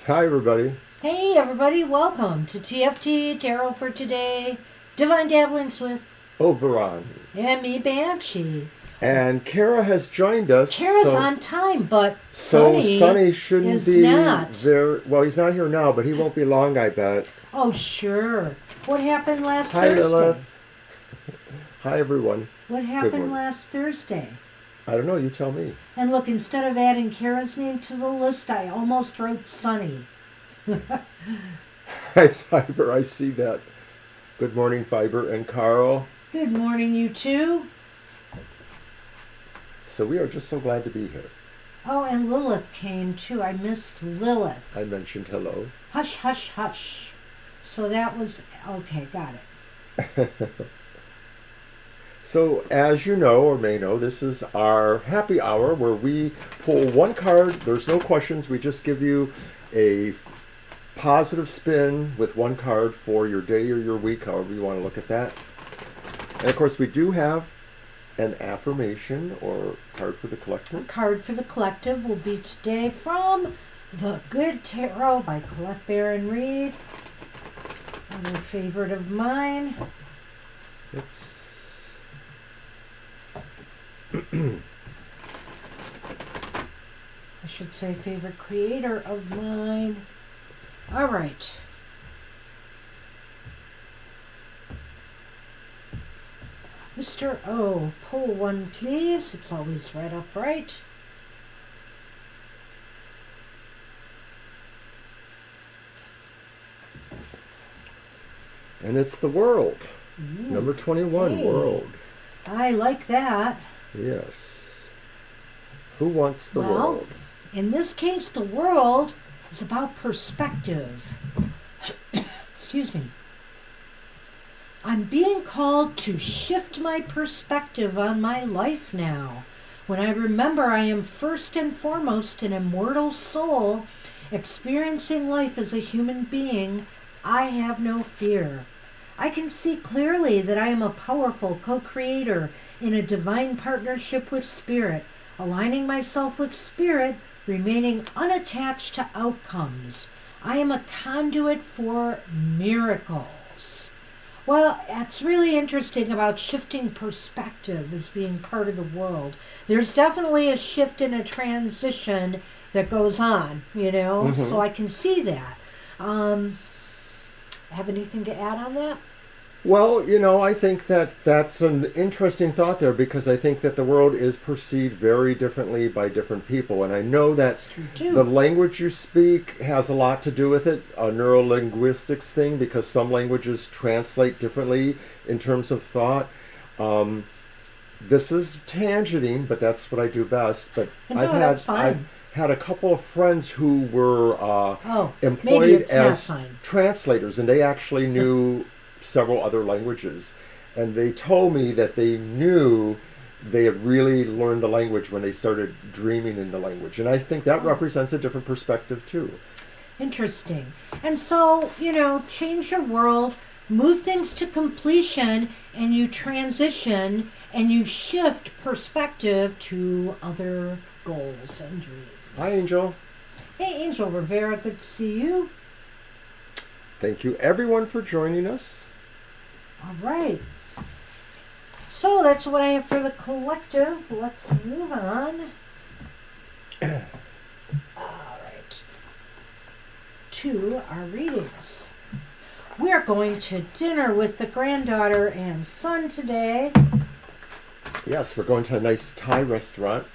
Hi, everybody. Hey, everybody, welcome to TFT Tarot for Today. Divine Dabblings with Oberon. and me, Banshee. And Kara has joined us. Kara's on time, but Sonny shouldn't is be not. there. Well, he's not here now, but he won't be long, I bet. Oh, sure. What happened last Hi, Thursday? Lilith. Hi, everyone. What happened last Thursday? I don't know. You tell me. And look, instead of adding Kara's name to the list, I almost wrote Sunny. Hi, Fiber. I see that. Good morning, Fiber and Carl. Good morning, you two. So we are just so glad to be here. Oh, and Lilith came too. I missed Lilith. I mentioned hello. Hush, hush, hush. So that was, okay, got it. So, as you know or may know, this is our happy hour where we pull one card. There's no questions. We just give you a positive spin with one card for your day or your week, however you want to look at that. And of course, we do have an affirmation or card for the collective. A card for the collective will be today from The Good Tarot by Colette Baron Reed. Another favorite of mine. Oops. I should say favorite creator of mine. All right. Mr. O, pull one, please. It's always right upright. And it's the world. Ooh, Number 21, okay. World. I like that. Yes. Who wants the Well, world? In this case, the world is about perspective. Excuse me. I'm being called to shift my perspective on my life now. When I remember I am first and foremost an immortal soul, experiencing life as a human being, I have no fear. I can see clearly that I am a powerful co-creator in a divine partnership with Spirit, aligning myself with Spirit, remaining unattached to outcomes. I am a conduit for miracles. Well, that's really interesting about shifting perspective as being part of the world. There's definitely a shift and a transition that goes on, so I can see that. Have anything to add on that? Well, I think that that's an interesting thought there because I think that the world is perceived very differently by different people. And I know that the language you speak has a lot to do with it, a neurolinguistics thing, because some languages translate differently in terms of thought. This is tangenting, but that's what I do best. But I've had a couple of friends who were employed as translators, and they actually knew several other languages, and they told me that they knew they had really learned the language when they started dreaming in the language, and I think that represents a different perspective too. Interesting. And so, change your world, move things to completion, and you transition and you shift perspective to other goals and dreams. Hi, Angel. Hey, Angel Rivera, good to see you. Thank you everyone for joining us. All right. So that's what I have for the collective. Let's move on. All right. To our readings. We are going to dinner with the granddaughter and son today. Yes, we're going to a nice Thai restaurant.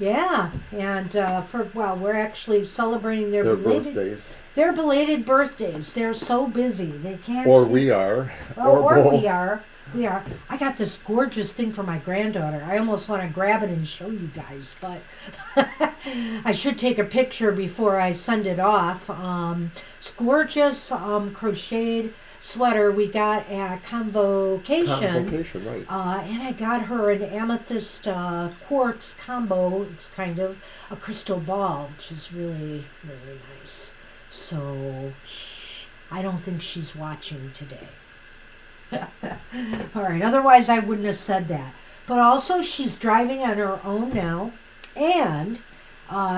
Yeah, and we're actually celebrating their birthdays. Their belated birthdays. They're so busy they can't. We are. Or we are. We are. I got this gorgeous thing for my granddaughter. I almost want to grab it and show you guys, but I should take a picture before I send it off. It's gorgeous, crocheted sweater we got at Convocation. Convocation, right. And I got her an amethyst quartz combo. It's kind of a crystal ball, which is really, really nice. So, I don't think she's watching today. All right, otherwise I wouldn't have said that. But also, she's driving on her own now, and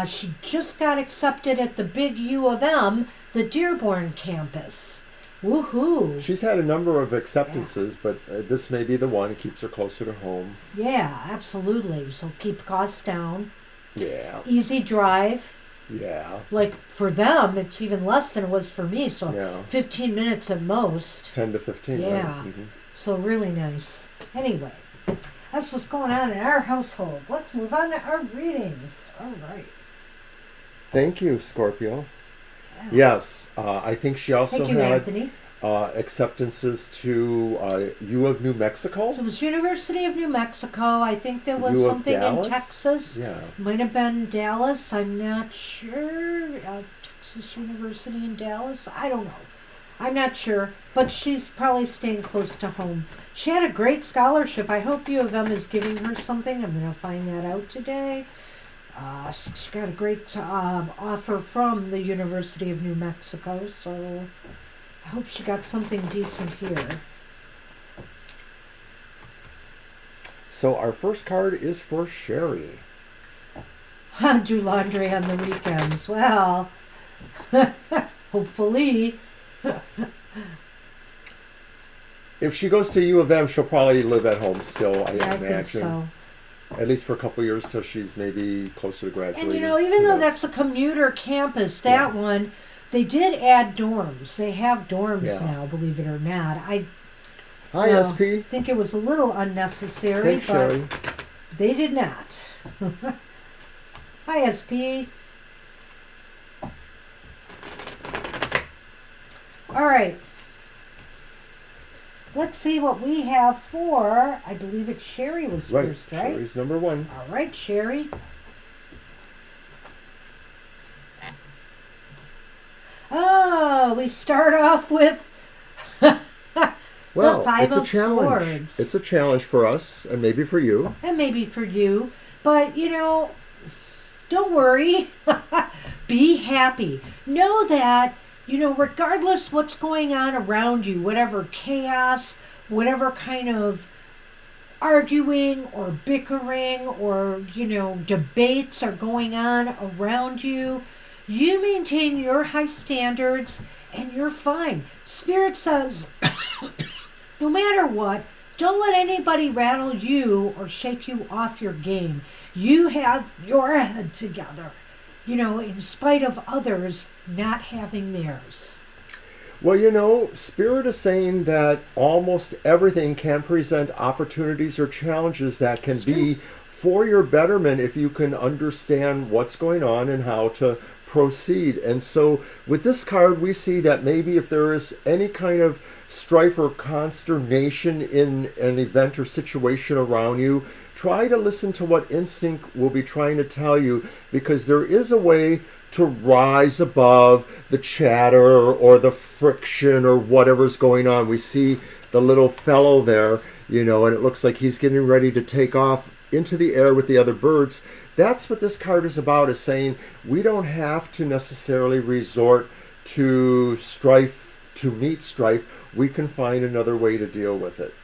she just got accepted at the big U of M, the Dearborn campus. Woohoo! She's had a number of acceptances, but this may be the one. It keeps her closer to home. Yeah, absolutely. So keep costs down. Yeah. Easy drive. Yeah. Like for them, it's even less than it was for me. So 15 minutes at most. 10 to 15. Yeah. Right? Mm-hmm. So really nice. Anyway, that's what's going on in our household. Let's move on to our readings. All right. Thank you, Scorpio. Yes, I think she also had acceptances to U of New Mexico. So it was University of New Mexico. I think there was U of something Dallas? in Texas. Yeah. Might have been Dallas. I'm not sure. Texas University in Dallas. I don't know. I'm not sure. But she's probably staying close to home. She had a great scholarship. I hope U of M is giving her something. I'm going to find that out today. She got a great offer from the University of New Mexico, so I hope she got something decent here. So our first card is for Sherry. Do laundry on the weekends. Well, hopefully. If she goes to U of M, she'll probably live at home still, I imagine. Think so. At least for a couple of years till she's maybe closer to graduating. And even though that's a commuter campus, that one, they did add dorms. They have dorms now, believe it or not. Hi, SP. Think it was a little unnecessary, Thanks, but Sherry. They did not. Hi, SP. All right. Let's see what we have for, I believe it's Sherry was first, right? Sherry's number one. All right, Sherry. Oh, we start off with well, the Five it's a of challenge. Swords. It's a challenge for us, and maybe for you. And maybe for you. But, don't worry. Be happy. Know that regardless what's going on around you, whatever chaos, whatever kind of arguing or bickering or, debates are going on around you, you maintain your high standards and you're fine. Spirit says, no matter what, don't let anybody rattle you or shake you off your game. You have your head together. In spite of others not having theirs. Well, Spirit is saying that almost everything can present opportunities or challenges that can be for your betterment if you can understand what's going on and how to proceed. And so with this card, we see that maybe if there is any kind of strife or consternation in an event or situation around you, try to listen to what instinct will be trying to tell you, because there is a way to rise above the chatter or the friction or whatever's going on. We see the little fellow there, and it looks like he's getting ready to take off into the air with the other birds. That's what this card is about, is saying we don't have to necessarily resort to strife to meet strife. We can find another way to deal with it.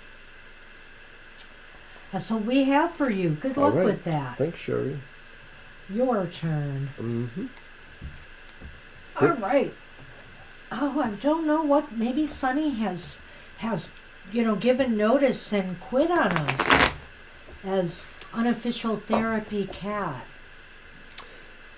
That's what we have for you. Good luck with that. Thanks, Sherry. Your turn. Mm-hmm. All right. Oh, I don't know what. Maybe Sunny has given notice and quit on us as unofficial therapy cat.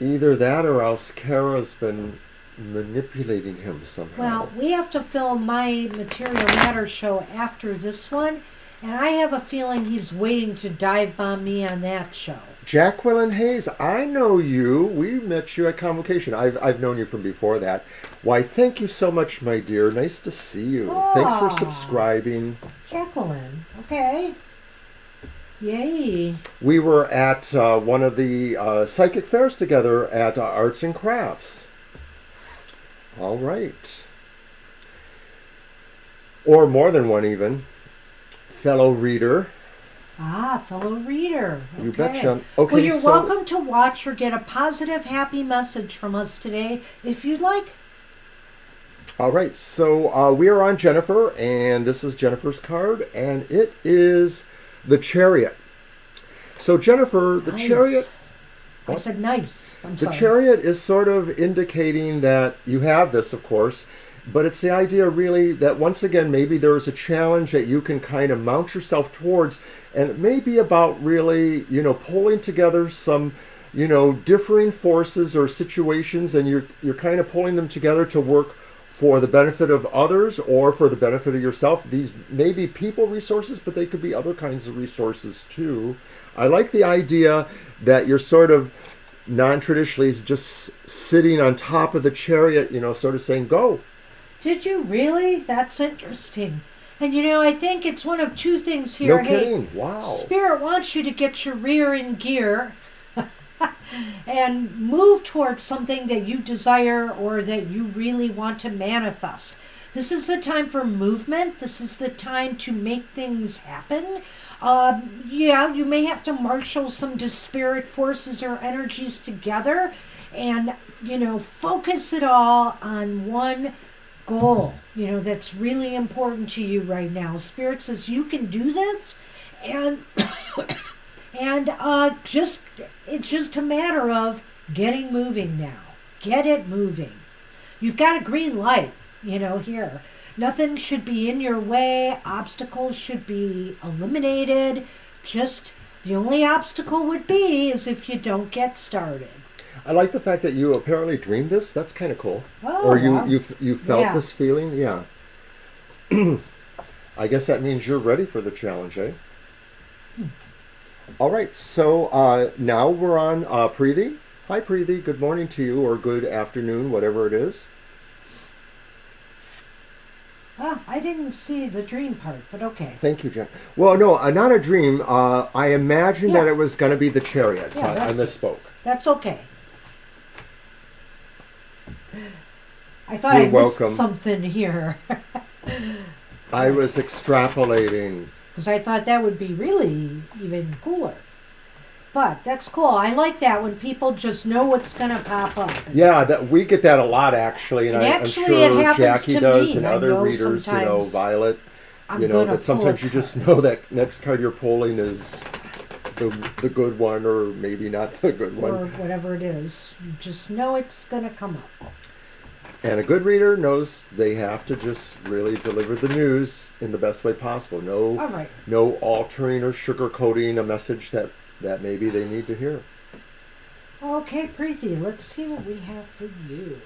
Either that or else Kara's been manipulating him somehow. Well, we have to film my Material Matter show after this one, and I have a feeling he's waiting to dive bomb me on that show. Jacqueline Hayes, I know you. We met you at Convocation. I've known you from before that. Why, thank you so much, my dear. Nice to see you. Thanks for subscribing. Jacqueline, okay. Yay. We were at one of the psychic fairs together at Arts and Crafts. All right. or more than one even, fellow reader. Ah, fellow reader. Okay. You betcha. Okay, well, you're welcome to watch or get a positive, happy message from us today if you'd like. All right, so we are on Jennifer, and this is Jennifer's card, and it is the Chariot. So Jennifer, the Chariot... I said nice. I'm sorry. The Chariot is sort of indicating that you have this, of course, but it's the idea really that once again, maybe there is a challenge that you can kind of mount yourself towards, and it may be about really, pulling together some, differing forces or situations, and you're kind of pulling them together to work for the benefit of others or for the benefit of yourself. These may be people resources, but they could be other kinds of resources too. I like the idea that you're sort of non-traditionally just sitting on top of the Chariot, sort of saying, go. Did you really? That's interesting. And I think it's one of two things here. No kidding. Wow. Spirit wants you to get your rear in gear and move towards something that you desire or that you really want to manifest. This is the time for movement. This is the time to make things happen. You may have to marshal some disparate forces or energies together and, focus it all on one goal, that's really important to you right now. Spirit says you can do this, and it's just a matter of getting moving now. Get it moving. You've got a green light, here. Nothing should be in your way. Obstacles should be eliminated. Just the only obstacle would be is if you don't get started. I like the fact that you apparently dreamed this. That's kind of cool. Oh, or you felt this feeling. Yeah. I guess that means you're ready for the challenge, eh? All right. So now we're on Preeti. Hi, Preeti. Good morning to you, or good afternoon, whatever it is. I didn't see the dream part, but okay. Thank you, Jen. Well, no, not a dream. I imagined that it was going to be the Chariot, so I misspoke. That's okay. I thought I missed something here. I was extrapolating. Because I thought that would be really even cooler. But that's cool. I like that when people just know what's going to pop up. Yeah, that we get that a lot actually, and I'm sure Jackie does, and other readers, Violet, that sometimes you just know that next card you're pulling is the good one, or maybe not the good one, or whatever it is. You just know it's going to come up. And a good reader knows they have to just really deliver the news in the best way possible. No altering or sugarcoating a message that maybe they need to hear. Okay, Preeti, let's see what we have for you.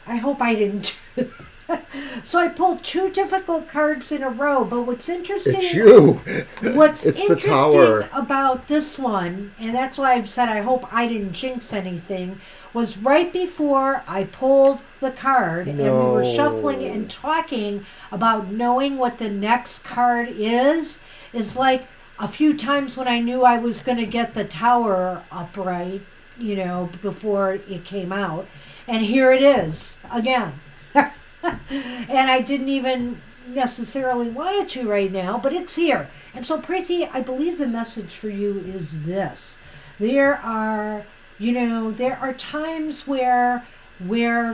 I hope I didn't do So I pulled two difficult cards in a row, but what's interesting... It's you! What's it's interesting the tower. About this one, and that's why I've said I hope I didn't jinx anything, was right before I pulled the card and we were shuffling and talking about knowing what the next card is like a few times when I knew I was going to get the tower upright, before it came out. And here it is, again. And I didn't even necessarily want it to right now, but it's here. And so, Preeti, I believe the message for you is this. There are times where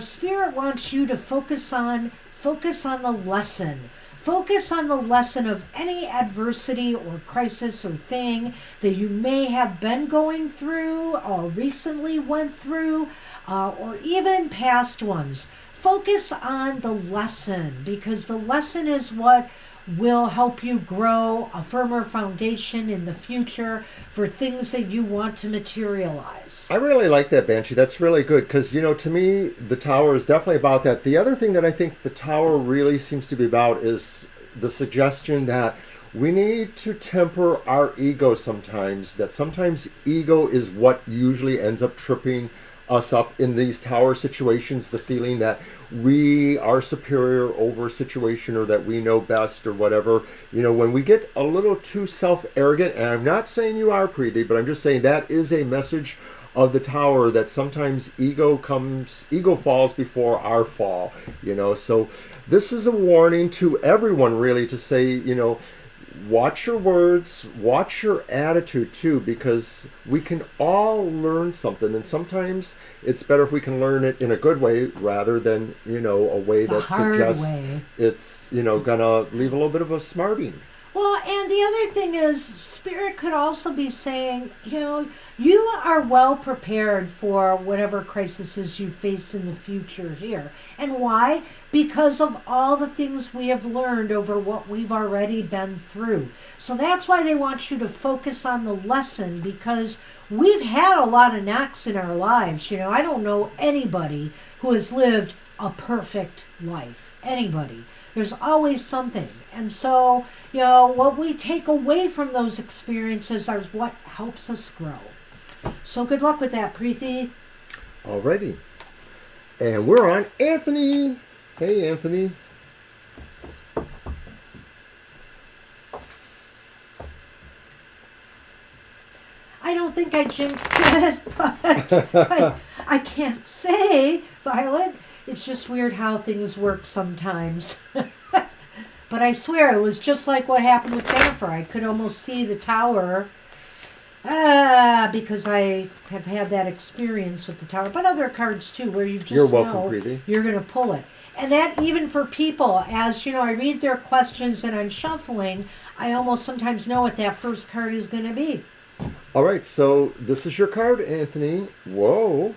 Spirit wants you to focus on the lesson. Focus on the lesson of any adversity or crisis or thing that you may have been going through or recently went through, or even past ones. Focus on the lesson, because the lesson is what will help you grow a firmer foundation in the future for things that you want to materialize. I really like that, Banshee. That's really good, because, to me, the tower is definitely about that. The other thing that I think the tower really seems to be about is the suggestion that we need to temper our ego sometimes, that sometimes ego is what usually ends up tripping us up in these tower situations, the feeling that we are superior over a situation or that we know best or whatever. When we get a little too self-arrogant, and I'm not saying you are, Preeti, but I'm just saying that is a message of the tower, that sometimes ego falls before our fall. So this is a warning to everyone, really, to say, watch your words, watch your attitude too, because we can all learn something, and sometimes it's better if we can learn it in a good way rather than a way that suggests it's gonna leave a little bit of a smarting. Well, and the other thing is, Spirit could also be saying, you are well prepared for whatever crises you face in the future here. And why? Because of all the things we have learned over what we've already been through. So that's why they want you to focus on the lesson, because we've had a lot of knocks in our lives. I don't know anybody who has lived a perfect life. Anybody. There's always something. And so, what we take away from those experiences is what helps us grow. So good luck with that, Preeti. Alrighty. And we're on Anthony. Hey, Anthony. I don't think I jinxed it, but I can't say, Violet. It's just weird how things work sometimes. But I swear it was just like what happened with Jennifer. I could almost see the tower because I have had that experience with the tower. But other cards too, where you just You're welcome, know Preeti. You're going to pull it. And that even for people, as I read their questions and I'm shuffling, I almost sometimes know what that first card is going to be. All right, so this is your card, Anthony. Whoa,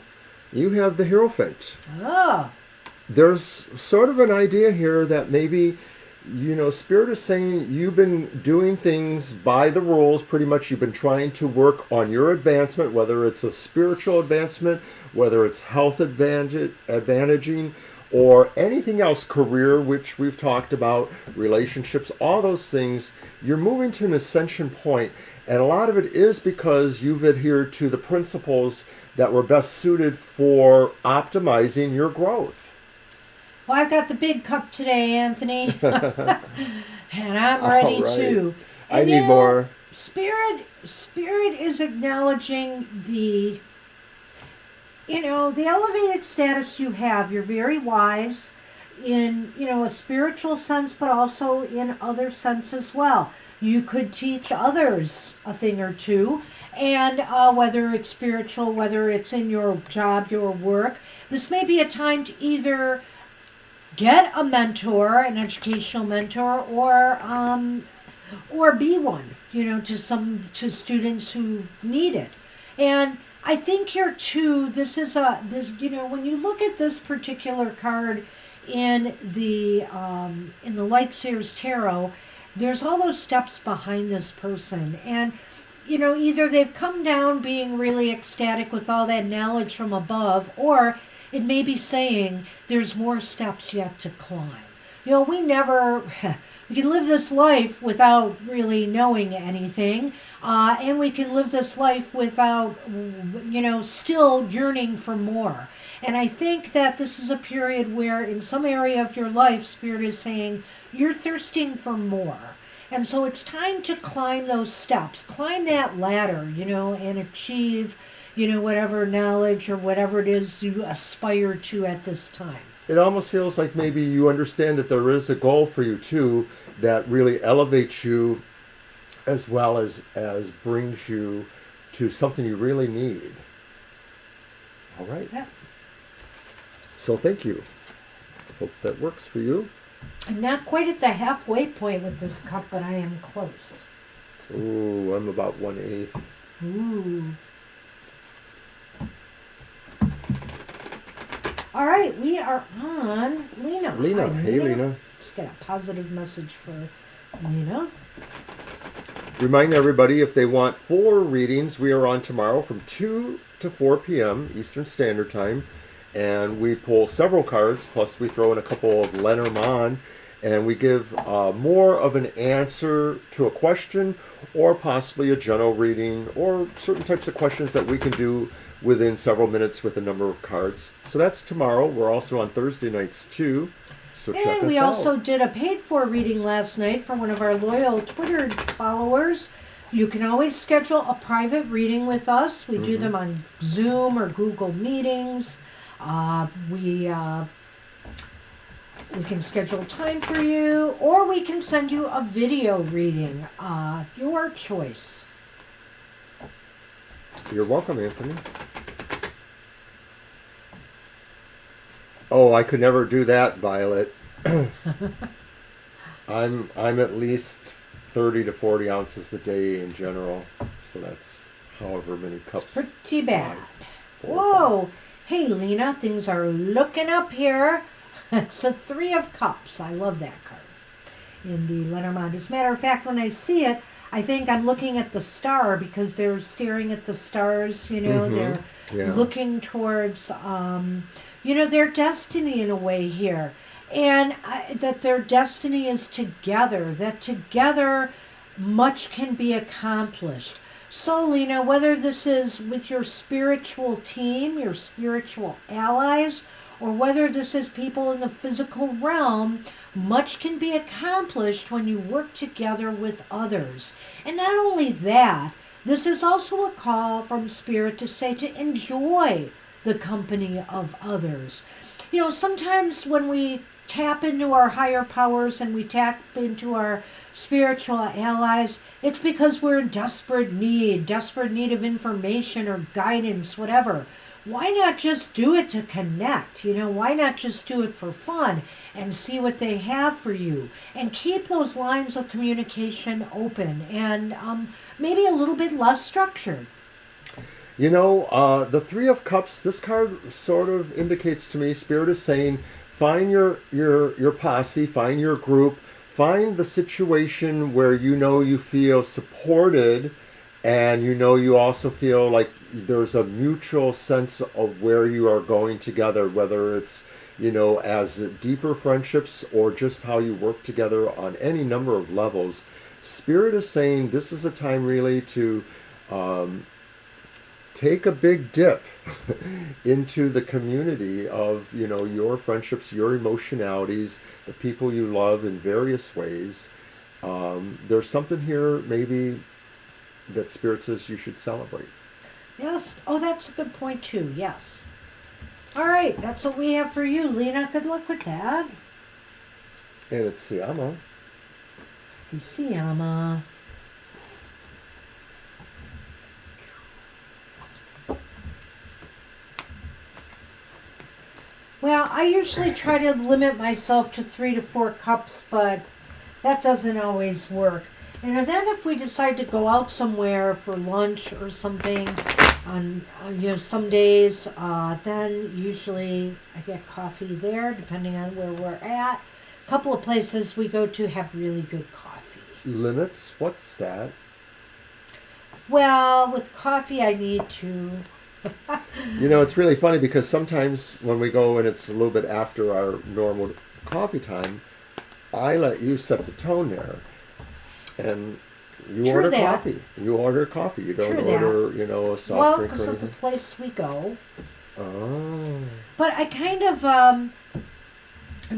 you have the Hierophant. Oh. There's sort of an idea here that maybe, Spirit is saying you've been doing things by the rules. Pretty much you've been trying to work on your advancement, whether it's a spiritual advancement, whether it's health advantaging, or anything else, career, which we've talked about, relationships, all those things. You're moving to an ascension point, and a lot of it is because you've adhered to the principles that were best suited for optimizing your growth. Well, I've got the big cup today, Anthony. And I'm ready too. And I need more. Spirit is acknowledging the elevated status you have. You're very wise in, a spiritual sense, but also in other sense as well. You could teach others a thing or two, and whether it's spiritual, whether it's in your job, your work, this may be a time to either get a mentor, an educational mentor, or be one, to students who need it. And I think here too, when you look at this particular card in the Light Seers Tarot, there's all those steps behind this person, and either they've come down being really ecstatic with all that knowledge from above, or it may be saying there's more steps yet to climb. We can live this life without really knowing anything, and we can live this life without, still yearning for more. And I think that this is a period where in some area of your life, Spirit is saying you're thirsting for more. And so it's time to climb those steps, climb that ladder, and achieve whatever knowledge or whatever it is you aspire to at this time. It almost feels like maybe you understand that there is a goal for you too that really elevates you as well as brings you to something you really need. All right. Yeah. So thank you. Hope that works for you. I'm not quite at the halfway point with this cup, but I am close. Ooh, I'm about 1/8. Ooh. All right, we are on Lena. Lena. Hi, Hey, Lena. Just got a positive message for Lena. Remind everybody, if they want 4 readings, we are on tomorrow from 2 to 4 p.m. Eastern Standard Time. And we pull several cards, plus we throw in a couple of Lenormand, and we give more of an answer to a question, or possibly a general reading, or certain types of questions that we can do within several minutes with a number of cards. So that's tomorrow. We're also on Thursday nights too. So check us out. And we also did a paid-for reading last night for one of our loyal Twitter followers. You can always schedule a private reading with us. We do them on Zoom or Google Meetings. We can schedule time for you, or we can send you a video reading. Your choice. You're welcome, Anthony. Oh, I could never do that, Violet. I'm at least 30 to 40 ounces a day in general, so that's however many cups. It's pretty bad. Whoa! Hey, Lena, things are looking up here. It's a 3 of Cups. I love that card in the Lenormand. As a matter of fact, when I see it, I think I'm looking at the star because they're staring at the stars. You know, they're looking towards, their destiny in a way here. And that their destiny is together, that together much can be accomplished. So, Lena, whether this is with your spiritual team, your spiritual allies, or whether this is people in the physical realm, much can be accomplished when you work together with others. And not only that, this is also a call from Spirit to say to enjoy the company of others. You know, sometimes when we tap into our higher powers and we tap into our spiritual allies, it's because we're in desperate need of information or guidance, whatever. Why not just do it to connect? You know, why not just do it for fun and see what they have for you and keep those lines of communication open and maybe a little bit less structured? You know, the 3 of Cups, this card sort of indicates to me, Spirit is saying, find your posse, find your group, find the situation where you feel supported, and you also feel like there's a mutual sense of where you are going together, whether it's, as deeper friendships or just how you work together on any number of levels. Spirit is saying this is a time really to take a big dip into the community of, your friendships, your emotionalities, the people you love in various ways. There's something here maybe that Spirit says you should celebrate. Yes. Oh, that's a good point too. Yes. All right. That's what we have for you, Lena. Good luck with that. And it's Siama. Siama. Well, I usually try to limit myself to 3 to 4 cups, but that doesn't always work. And then if we decide to go out somewhere for lunch or something on some days, then usually I get coffee there, depending on where we're at. A couple of places we go to have really good coffee. Limits? What's that? Well, with coffee I need to... It's really funny because sometimes when we go and it's a little bit after our normal coffee time, I let you set the tone there. And you order coffee. You order coffee. You don't order, a soft drink or anything. Well, because of the place we go. Oh. But I kind of, I'm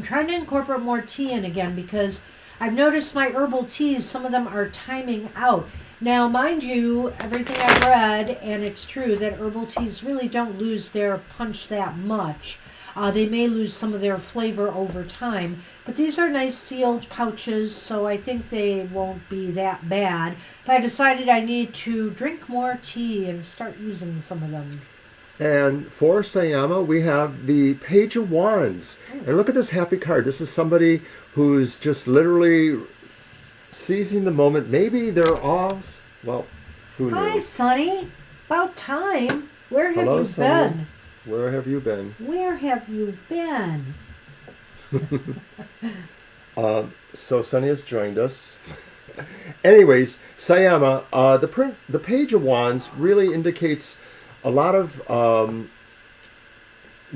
trying to incorporate more tea in again because I've noticed my herbal teas, some of them are timing out. Now, mind you, everything I've read, and it's true that herbal teas really don't lose their punch that much. They may lose some of their flavor over time. But these are nice sealed pouches, so I think they won't be that bad. But I decided I need to drink more tea and start using some of them. And for Sayama, we have the Page of Wands. And look at this happy card. This is somebody who's just literally seizing the moment. Maybe they're all, well, who knows? Hi, Sonny. About time. Where have you Sonny. been? Where have you been? Where have you been? So Sunny has joined us. Anyways, Sayama, the Page of Wands really indicates a lot of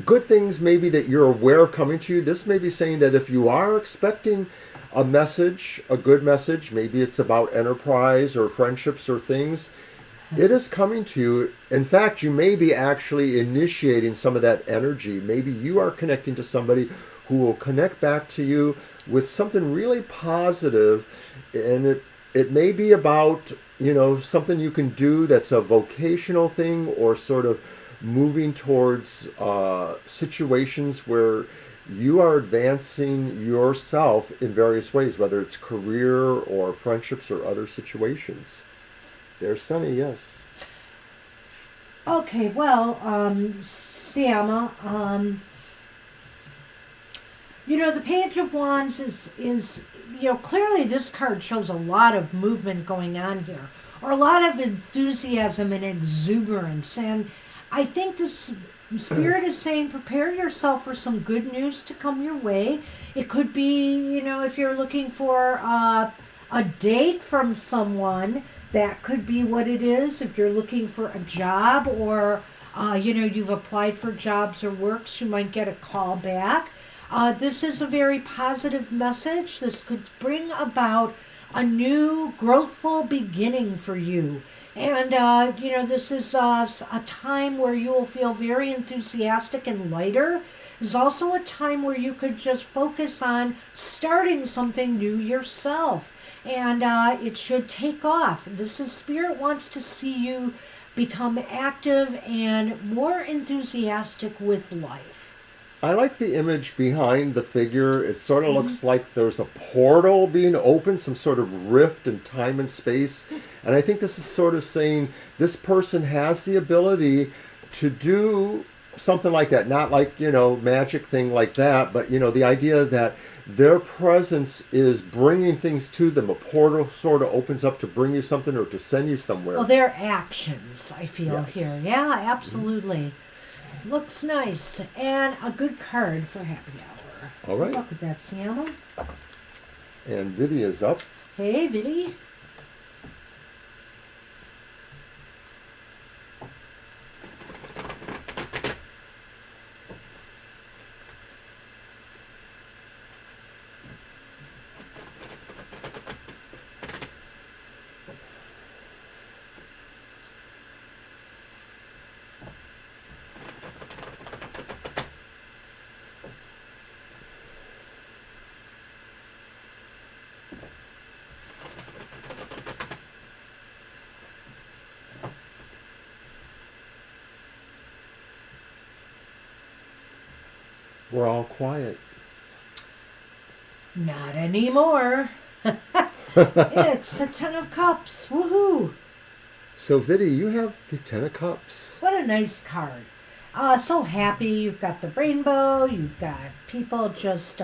good things maybe that you're aware of coming to you. This may be saying that if you are expecting a message, a good message, maybe it's about enterprise or friendships or things, It is coming to you. In fact, you may be actually initiating some of that energy. Maybe you are connecting to somebody who will connect back to you with something really positive, and it may be about, something you can do that's a vocational thing, or sort of moving towards situations where you are advancing yourself in various ways, whether it's career or friendships or other situations. There's Sunny, yes. Okay, well, Siama, the Page of Wands is clearly this card shows a lot of movement going on here, or a lot of enthusiasm and exuberance. And I think this Spirit is saying prepare yourself for some good news to come your way. It could be, if you're looking for a date from someone, that could be what it is. If you're looking for a job, or, you've applied for jobs or works, you might get a call back. This is a very positive message. This could bring about a new growthful beginning for you. And, this is a time where you will feel very enthusiastic and lighter. It's also a time where you could just focus on starting something new yourself. And it should take off. This is Spirit wants to see you become active and more enthusiastic with life. I like the image behind the figure. It sort of looks like there's a portal being opened, some sort of rift in time and space. And I think this is sort of saying this person has the ability to do something like that. Not like, magic thing like that, but, the idea that their presence is bringing things to them. A portal sort of opens up to bring you something or to send you somewhere. Well, their actions, I feel, yes. here. Yeah, absolutely. Looks nice. And a good card for happy hour. All right. Good luck with that, Sienna. And Vidi is up. Hey, Vidi. We're all quiet. Not anymore. It's the Ten of Cups. Woohoo! So, Vidi, you have the Ten of Cups. What a nice card. So happy. You've got the rainbow. You've got people just,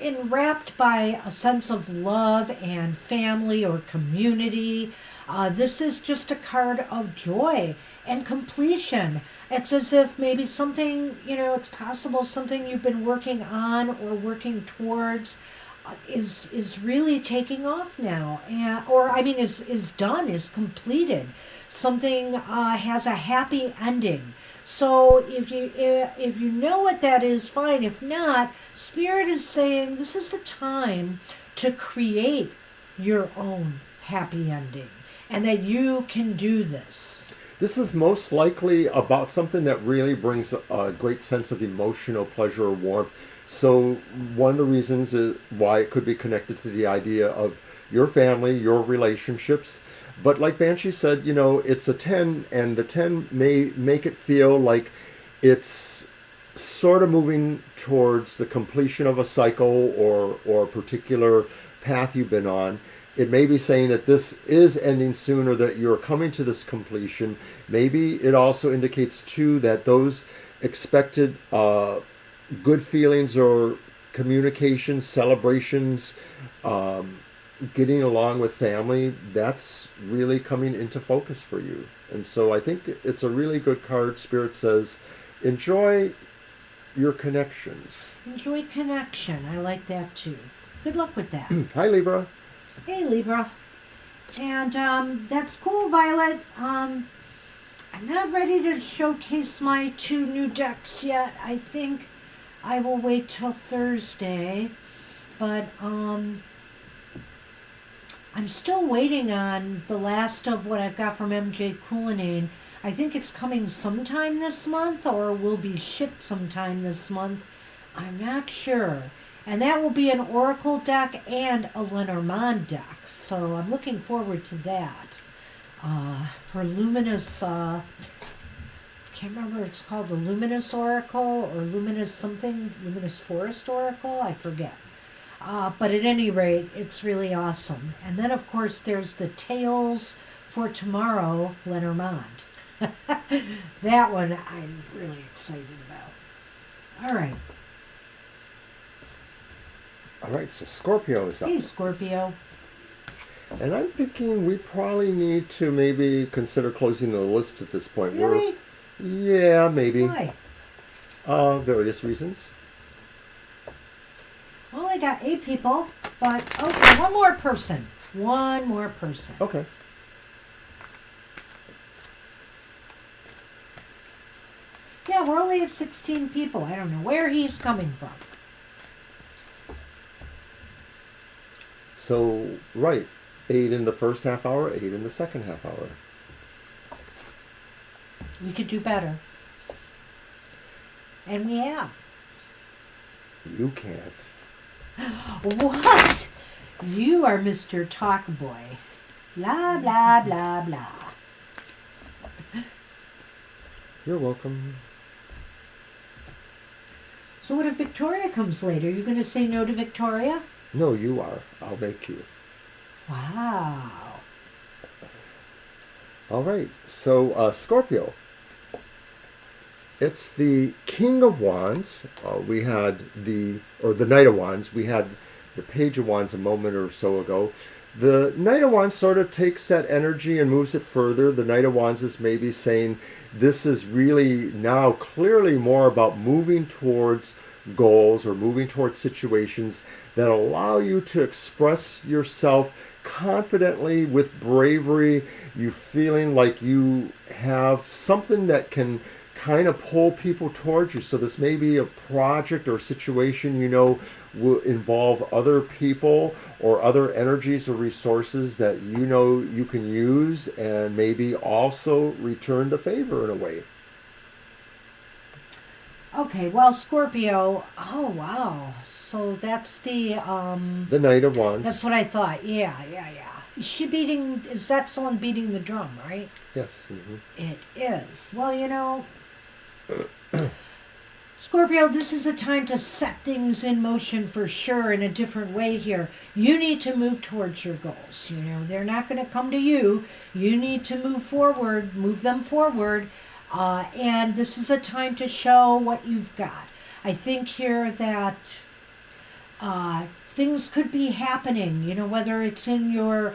enwrapped by a sense of love and family or community. This is just a card of joy and completion. It's as if maybe something, it's possible something you've been working on or working towards is really taking off now, is done, is completed. Something has a happy ending. So if you know what that is, fine. If not, Spirit is saying this is the time to create your own happy ending, and that you can do this. This is most likely about something that really brings a great sense of emotional pleasure or warmth. So one of the reasons is why it could be connected to the idea of your family, your relationships. But like Banshee said, it's a 10, and the 10 may make it feel like it's sort of moving towards the completion of a cycle or a particular path you've been on. It may be saying that this is ending soon, or that you're coming to this completion. Maybe it also indicates, too, that those expected good feelings or communications, celebrations, getting along with family, that's really coming into focus for you. And so I think it's a really good card. Spirit says, enjoy your connections. Enjoy connection. I like that, too. Good luck with that. Hi, Libra. Hey, Libra. And that's cool, Violet. I'm not ready to showcase my 2 new decks yet. I think I will wait till Thursday. But I'm still waiting on the last of what I've got from MJ Coulinane. I think it's coming sometime this month or will be shipped sometime this month. I'm not sure. And that will be an Oracle deck and a Lenormand deck. So I'm looking forward to that. Her Luminous, can't remember if it's called the Luminous Oracle or Luminous something, Luminous Forest Oracle, I forget. But at any rate, it's really awesome. And then, of course, there's the Tales for Tomorrow, Lenormand. That one I'm really excited about. All right. All right, so Scorpio is up. Hey, Scorpio. And I'm thinking we probably need to maybe consider closing the list at this point. Really? Yeah, maybe. Why? Various reasons. Well, I got 8 people, but okay, one more person. One more person. Okay. Yeah, we're only at 16 people. I don't know where he's coming from. So, right. 8 in the first half hour, 8 in the second half hour. We could do better. And we have. You can't. What? You are Mr. Talk Boy. Blah, blah, blah, blah. You're welcome. So what if Victoria comes later? Are you going to say no to Victoria? No, you are. I'll make you. Wow. All right. So, Scorpio. It's the King of Wands. We had the Knight of Wands. We had the Page of Wands a moment or so ago. The Knight of Wands sort of takes that energy and moves it further. The Knight of Wands is maybe saying this is really now clearly more about moving towards goals or moving towards situations that allow you to express yourself confidently with bravery. You feeling like you have something that can kind of pull people towards you. So this may be a project or situation will involve other people or other energies or resources that you can use and maybe also return the favor in a way. Okay, well, Scorpio, oh wow. So that's the Knight of Wands. That's what I thought. Yeah. Is that someone beating the drum, right? Yes. Mm-hmm. It is. Well, Scorpio, this is a time to set things in motion for sure in a different way here. You need to move towards your goals. They're not going to come to you. You need to move them forward. And this is a time to show what you've got. I think here that things could be happening, whether it's in your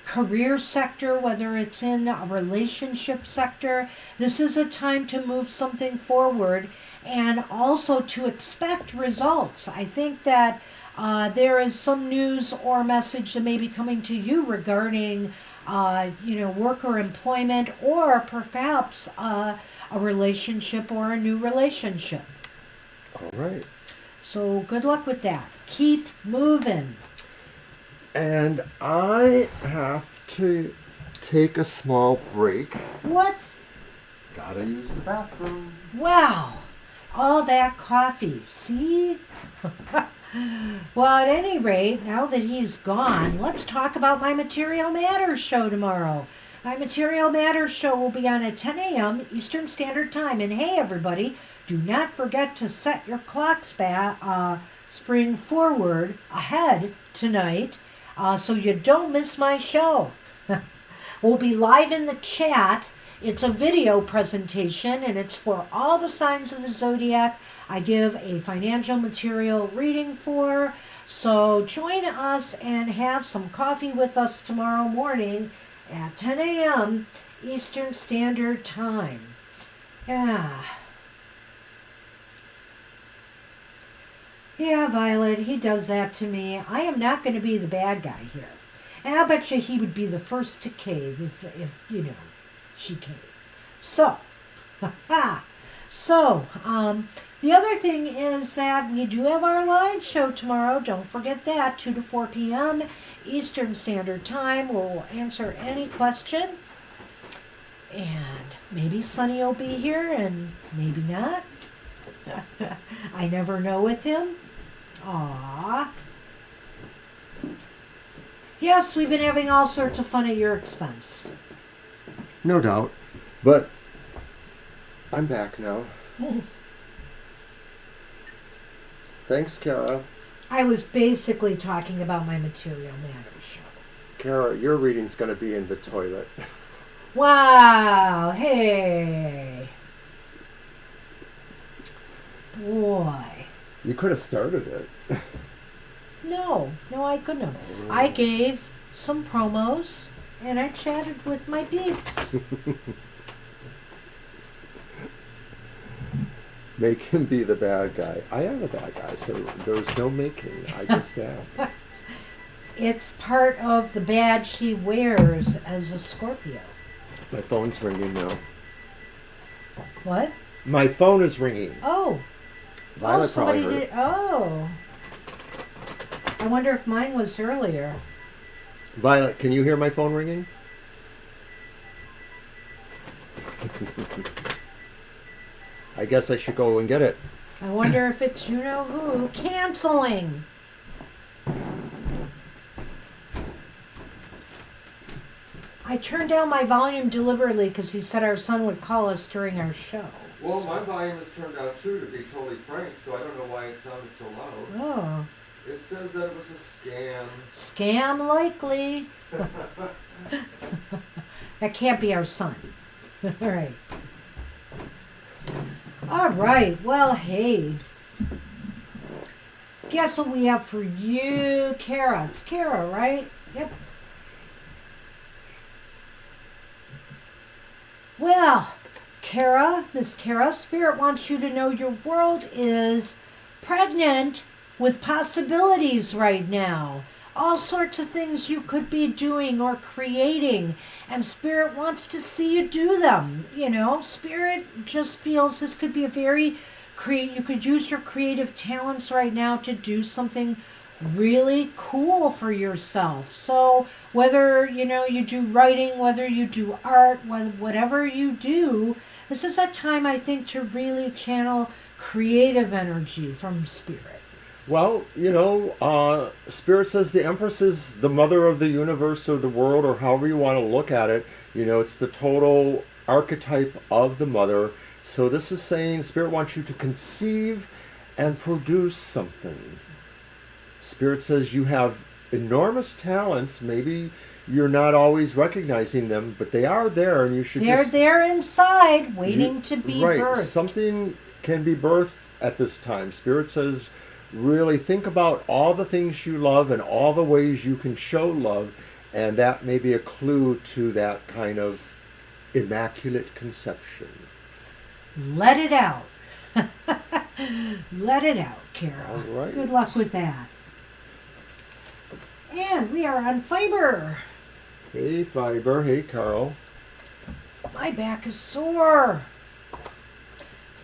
career sector, whether it's in a relationship sector. This is a time to move something forward and also to expect results. I think that there is some news or message that may be coming to you regarding work or employment, or perhaps a relationship or a new relationship. All right. So good luck with that. Keep moving. And I have to take a small break. What? Gotta use the bathroom. Wow. All that coffee. See? Well, at any rate, now that he's gone, let's talk about my Material Matters show tomorrow. My Material Matters show will be on at 10 a.m. Eastern Standard Time. And hey, everybody, do not forget to set your clocks spring forward ahead tonight so you don't miss my show. We'll be live in the chat. It's a video presentation, and it's for all the signs of the zodiac I give a financial material reading for. So join us and have some coffee with us tomorrow morning at 10 a.m. Eastern Standard Time. Yeah, Violet, he does that to me. I am not going to be the bad guy here. And I'll bet you he would be the first to cave if she caved. So, So, the other thing is that we do have our live show tomorrow. Don't forget that, 2 to 4 p.m. Eastern Standard Time, where we'll answer any question. And maybe Sonny will be here and maybe not. I never know with him. Aww. Yes, we've been having all sorts of fun at your expense. No doubt. But I'm back now. Thanks, Kara. I was basically talking about my Material Matters show. Kara, your reading's going to be in the toilet. Wow, hey. Boy. You could have started it. No, I couldn't have. I gave some promos and I chatted with my peeps. Make him be the bad guy. I am the bad guy, so there's no making. I just am. It's part of the badge he wears as a Scorpio. My phone's ringing now. What? My phone is ringing. Oh. Violet somebody probably heard. did. Oh. I wonder if mine was earlier. Violet, can you hear my phone ringing? I guess I should go and get it. I wonder if it's you-know-who canceling. I turned down my volume deliberately because he said our son would call us during our show. Well, my volume is turned down too, to be totally frank, so I don't know why it sounded so loud. Oh. It says that it was a scam. Scam likely. That can't be our son. All right. All right. Well, hey. Guess what we have for you, Kara? It's Kara, right? Yep. Well, Kara, Miss Kara, Spirit wants you to know your world is pregnant with possibilities right now. All sorts of things you could be doing or creating, and Spirit wants to see you do them. You know, Spirit just feels this could be a very you could use your creative talents right now to do something really cool for yourself. So whether, you do writing, whether you do art, whatever you do, this is a time, I think, to really channel creative energy from Spirit. Well, Spirit says the Empress is the mother of the universe or the world, or however you want to look at it. It's the total archetype of the mother. So this is saying Spirit wants you to conceive and produce something. Spirit says you have enormous talents. Maybe you're not always recognizing them, but they are there, and you should They're there inside, waiting to be birthed. Something can be birthed at this time. Spirit says really think about all the things you love and all the ways you can show love, and that may be a clue to that kind of immaculate conception. Let it out. Let it out, Kara. All right. Good luck with that. And we are on Fiber. Hey, Fiber. Hey, Carl. My back is sore.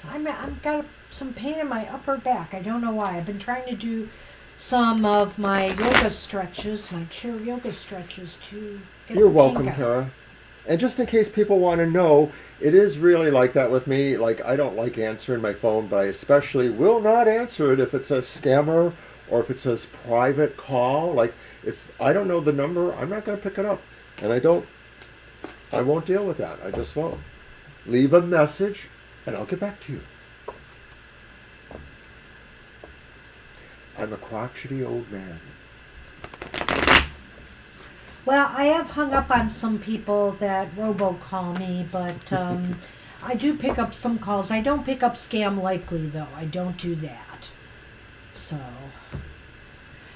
I've got some pain in my upper back. I don't know why. I've been trying to do some of my yoga stretches, my chair yoga stretches to get You're the welcome, pain out. Kara. And just in case people want to know, it is really like that with me. Like, I don't like answering my phone, but I especially will not answer it if it says scammer or if it says private call. Like, if I don't know the number, I'm not going to pick it up. And I won't deal with that. I just won't. Leave a message and I'll get back to you. I'm a crotchety old man. Well, I have hung up on some people that robocall me, but I do pick up some calls. I don't pick up scam likely, though. I don't do that. So,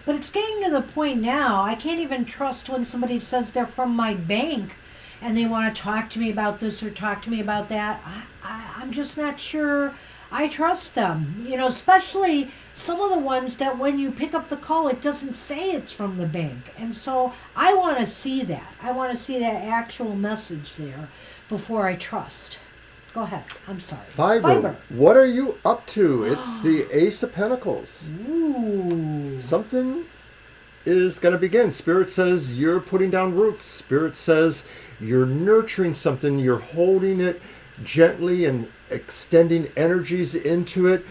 but it's getting to the point now, I can't even trust when somebody says they're from my bank and they want to talk to me about this or talk to me about that. I'm just not sure I trust them. Especially some of the ones that when you pick up the call, it doesn't say it's from the bank. And so I want to see that. I want to see that actual message there before I trust. Go ahead. I'm sorry. Fiber. What are you up to? It's the Ace of Pentacles. Ooh. Something is going to begin. Spirit says you're putting down roots. Spirit says you're nurturing something. You're holding it gently and extending energies into it.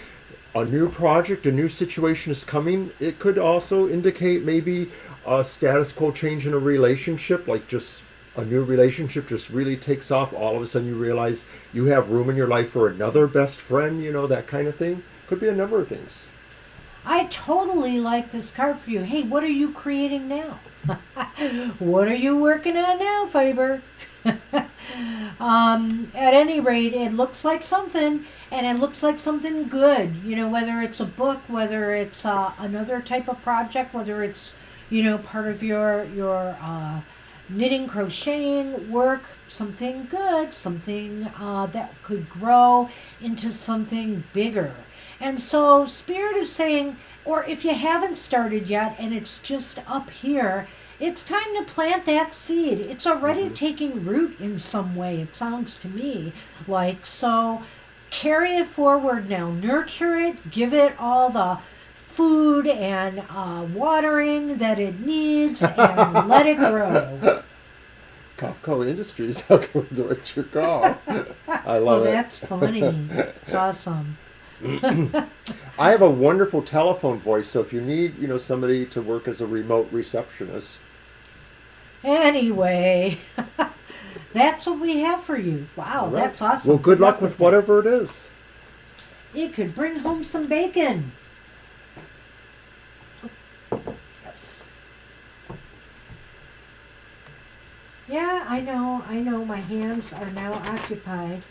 A new project, a new situation is coming. It could also indicate maybe a status quo change in a relationship, like just a new relationship just really takes off. All of a sudden you realize you have room in your life for another best friend, that kind of thing. Could be a number of things. I totally like this card for you. Hey, what are you creating now? What are you working on now, Fiber? At any rate, it looks like something, and it looks like something good. Whether it's a book, whether it's another type of project, whether it's part of your knitting, crocheting work, something good, something that could grow into something bigger. And so Spirit is saying, or if you haven't started yet and it's just up here, it's time to plant that seed. It's already taking root in some way, it sounds to me like. So carry it forward now. Nurture it. Give it all the food and watering that it needs and let it grow. Kafko Industries, how can we direct your call? I love it. That's funny. It's awesome. I have a wonderful telephone voice, so if you need, somebody to work as a remote receptionist. Anyway, that's what we have for you. Wow, right. That's awesome. Well, good luck with whatever it is. It could bring home some bacon. Yes. Yeah, I know. My hands are now occupied.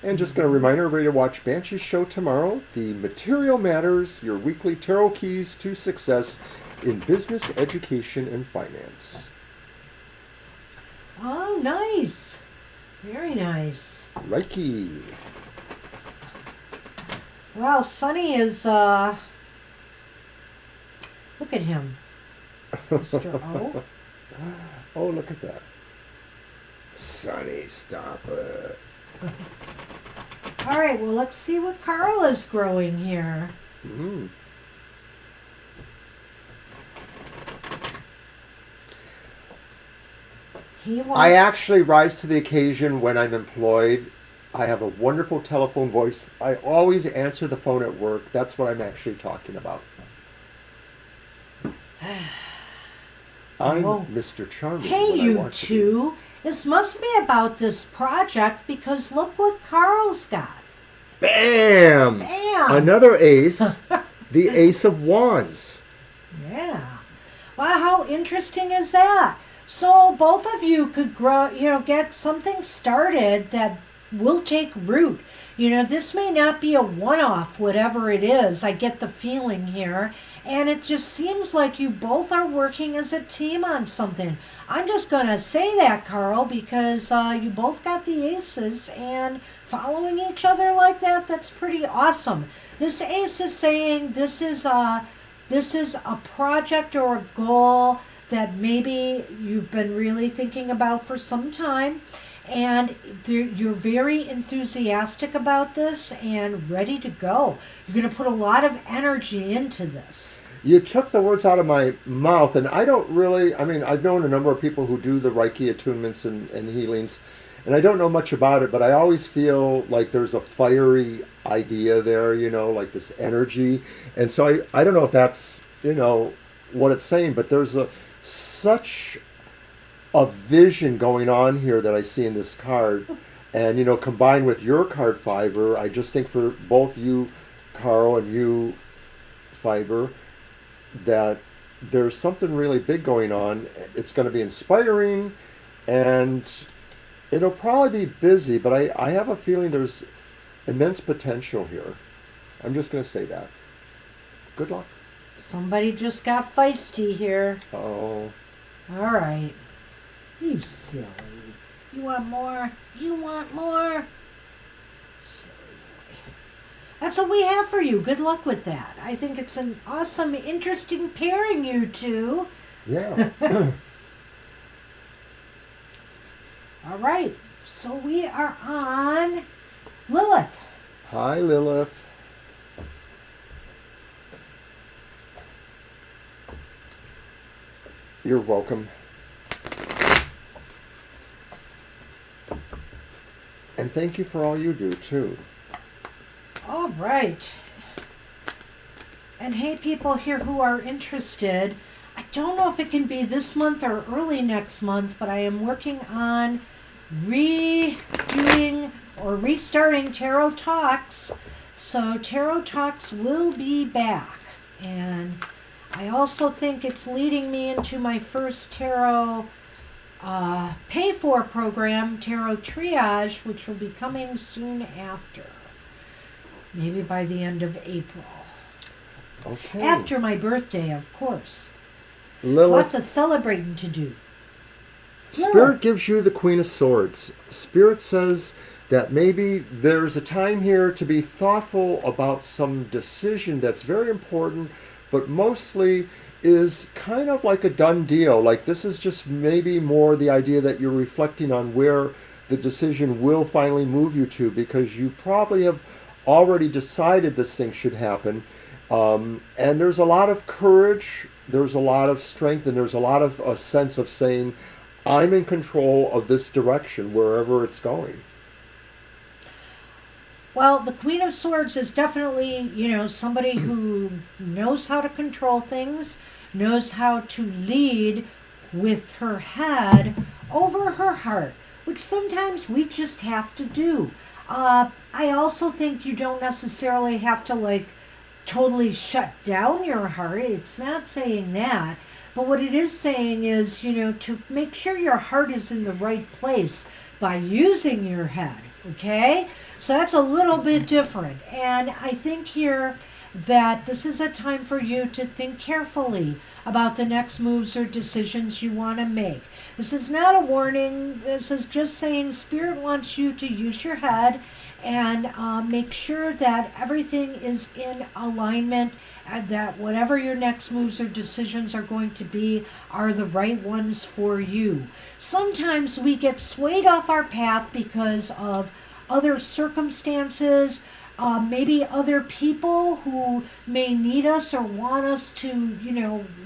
And just going to remind everybody to watch Banshee's show tomorrow. The Material Matters, your weekly tarot keys to success in business, education, and finance. Oh, nice. Very nice. Reiki. Well, Sonny is, look at him, Mr. O. Oh, look at that. Sonny, stop it. All right, well, let's see what Carl is growing here. Mm-hmm. I actually rise to the occasion when I'm employed. I have a wonderful telephone voice. I always answer the phone at work. That's what I'm actually talking about. I'm Mr. Charming. Hey, you two. This must be about this project because look what Carl's got. Bam! Bam! Another ace. The Ace of Wands. Yeah. Wow, how interesting is that? So both of you could grow, get something started that will take root. This may not be a one-off, whatever it is. I get the feeling here. And it just seems like you both are working as a team on something. I'm just going to say that, Carl, because you both got the aces, and following each other like that, that's pretty awesome. This ace is saying this is a project or a goal that maybe you've been really thinking about for some time. And you're very enthusiastic about this and ready to go. You're going to put a lot of energy into this. You took the words out of my mouth, and I don't really, I've known a number of people who do the Reiki attunements and healings, and I don't know much about it, but I always feel like there's a fiery idea there, like this energy. And so I don't know if that's, what it's saying, but there's such a vision going on here that I see in this card. And, combined with your card, Fiber, I just think for both you, Carl, and you, Fiber, that there's something really big going on. It's going to be inspiring, and it'll probably be busy, but I have a feeling there's immense potential here. I'm just going to say that. Good luck. Somebody just got feisty here. Oh. All right. You silly. You want more? You want more? Silly boy. That's what we have for you. Good luck with that. I think it's an awesome, interesting pairing, you two. Yeah. All right. So we are on Lilith. Hi, Lilith. You're welcome. And thank you for all you do, too. All right. And hey, people here who are interested, I don't know if it can be this month or early next month, but I am working on redoing or restarting Tarot Talks. So Tarot Talks will be back. And I also think it's leading me into my first tarot pay-for program, Tarot Triage, which will be coming soon after. Maybe by the end of April. Okay. After my birthday, of course. Lilith, Lots of celebrating to do. Spirit gives you the Queen of Swords. Spirit says that maybe there's a time here to be thoughtful about some decision that's very important, but mostly is kind of like a done deal. Like this is just maybe more the idea that you're reflecting on where the decision will finally move you to, because you probably have already decided this thing should happen. And there's a lot of courage, there's a lot of strength, and there's a lot of a sense of saying, I'm in control of this direction, wherever it's going. Well, the Queen of Swords is definitely, somebody who knows how to control things, knows how to lead with her head over her heart, which sometimes we just have to do. I also think you don't necessarily have to, totally shut down your heart. It's not saying that. But what it is saying is, to make sure your heart is in the right place by using your head, okay? So that's a little bit different. And I think here that this is a time for you to think carefully about the next moves or decisions you want to make. This is not a warning. This is just saying Spirit wants you to use your head and make sure that everything is in alignment and that whatever your next moves or decisions are going to be are the right ones for you. Sometimes we get swayed off our path because of other circumstances, maybe other people who may need us or want us to,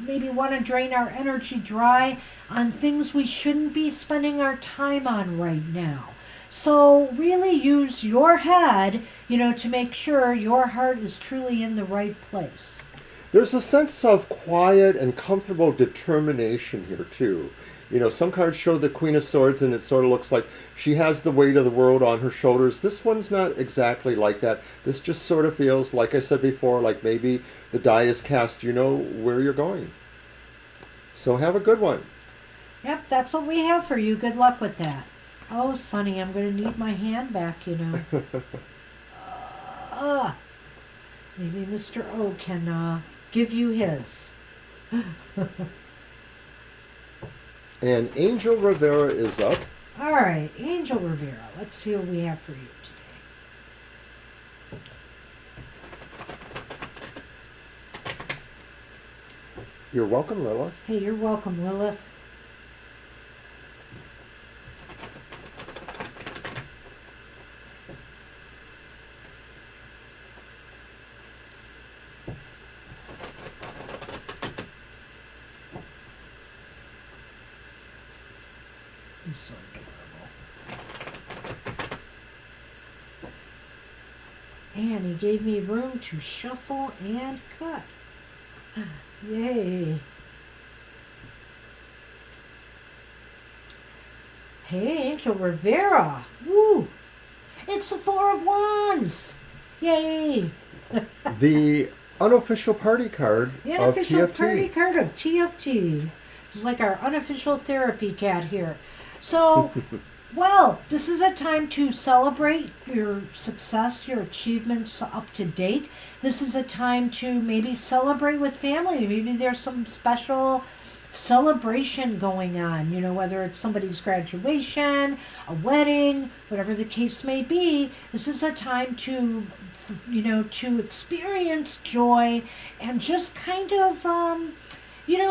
maybe want to drain our energy dry on things we shouldn't be spending our time on right now. So really use your head, to make sure your heart is truly in the right place. There's a sense of quiet and comfortable determination here, too. Some cards show the Queen of Swords, and it sort of looks like she has the weight of the world on her shoulders. This one's not exactly like that. This just sort of feels, like I said before, like maybe the die is cast, you know where you're going. So have a good one. Yep, that's what we have for you. Good luck with that. Oh, Sonny, I'm going to need my hand back, Maybe Mr. O can give you his. And Angel Rivera is up. All right, Angel Rivera. Let's see what we have for you today. You're welcome, Lilith. Hey, you're welcome, Lilith. He's so adorable. And he gave me room to shuffle and cut. Yay. Hey, Angel Rivera. Woo! It's the Four of Wands. Yay. The unofficial party card The of unofficial TFT. party card of TFT. It's like our unofficial therapy cat here. So, well, this is a time to celebrate your success, your achievements up to date. This is a time to maybe celebrate with family. Maybe there's some special celebration going on, whether it's somebody's graduation, a wedding, whatever the case may be. This is a time to, to experience joy and just kind of,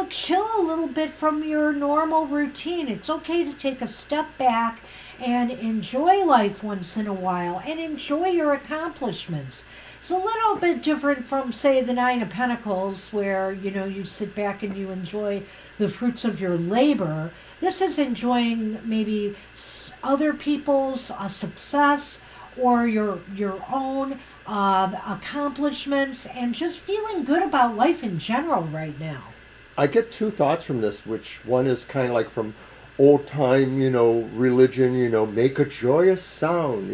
chill a little bit from your normal routine. It's okay to take a step back and enjoy life once in a while and enjoy your accomplishments. It's a little bit different from, say, the Nine of Pentacles, where, you sit back and you enjoy the fruits of your labor. This is enjoying maybe other people's success or your own accomplishments and just feeling good about life in general right now. I get two thoughts from this, which one is kind of like from old time, religion, make a joyous sound,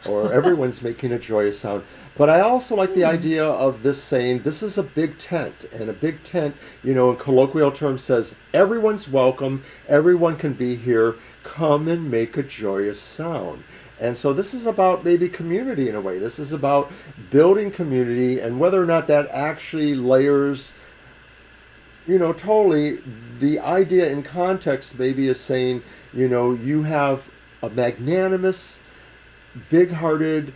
or everyone's making a joyous sound. But I also like the idea of this saying, this is a big tent, and a big tent, in colloquial terms says, everyone's welcome, everyone can be here, come and make a joyous sound. And so this is about maybe community in a way. This is about building community, and whether or not that actually layers, totally, the idea in context maybe is saying, you have a magnanimous, big-hearted,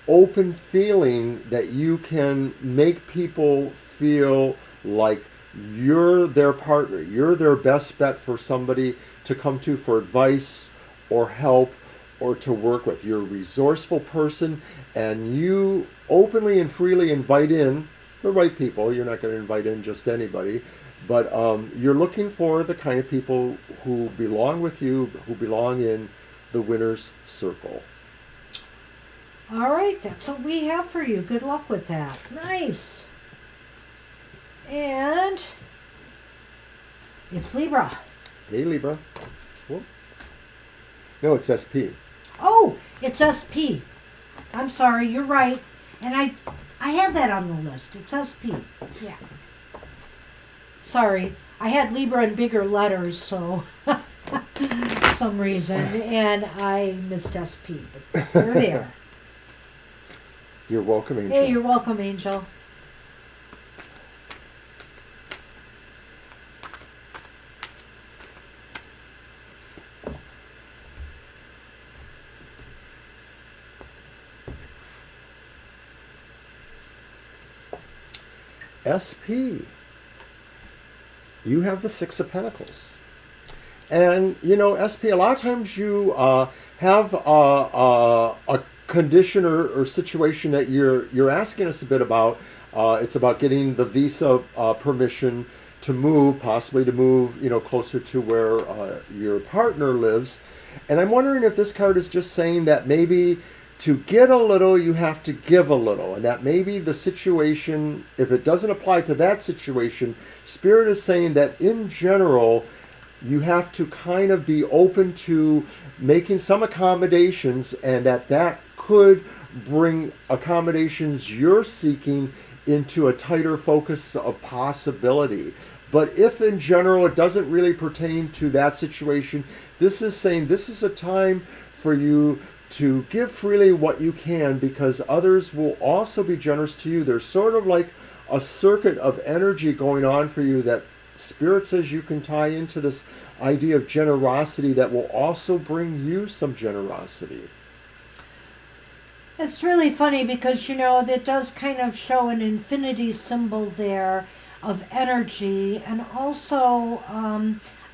open feeling that you can make people feel like you're their partner, you're their best bet for somebody to come to for advice or help or to work with. You're a resourceful person, and you openly and freely invite in the right people. You're not going to invite in just anybody, but you're looking for the kind of people who belong with you, who belong in the winner's circle. All right, that's what we have for you. Good luck with that. Nice. And it's Libra. Hey, Libra. Whoa. No, it's SP. Oh, it's SP. I'm sorry, you're right. And I have that on the list. It's SP. Yeah. Sorry. I had Libra in bigger letters, so for some reason, and I missed SP. But they're there. You're welcome, Angel. Hey, you're welcome, Angel. SP. You have the Six of Pentacles. And, SP, a lot of times you have a condition or situation that you're asking us a bit about. It's about getting the visa permission to move, possibly to move, closer to where your partner lives. And I'm wondering if this card is just saying that maybe to get a little, you have to give a little. And that maybe the situation, if it doesn't apply to that situation, Spirit is saying that in general, you have to kind of be open to making some accommodations, and that could bring accommodations you're seeking into a tighter focus of possibility. But if in general it doesn't really pertain to that situation, this is saying this is a time for you to give freely what you can, because others will also be generous to you. There's sort of like a circuit of energy going on for you that Spirit says you can tie into this idea of generosity that will also bring you some generosity. It's really funny because, that does kind of show an infinity symbol there of energy. And also,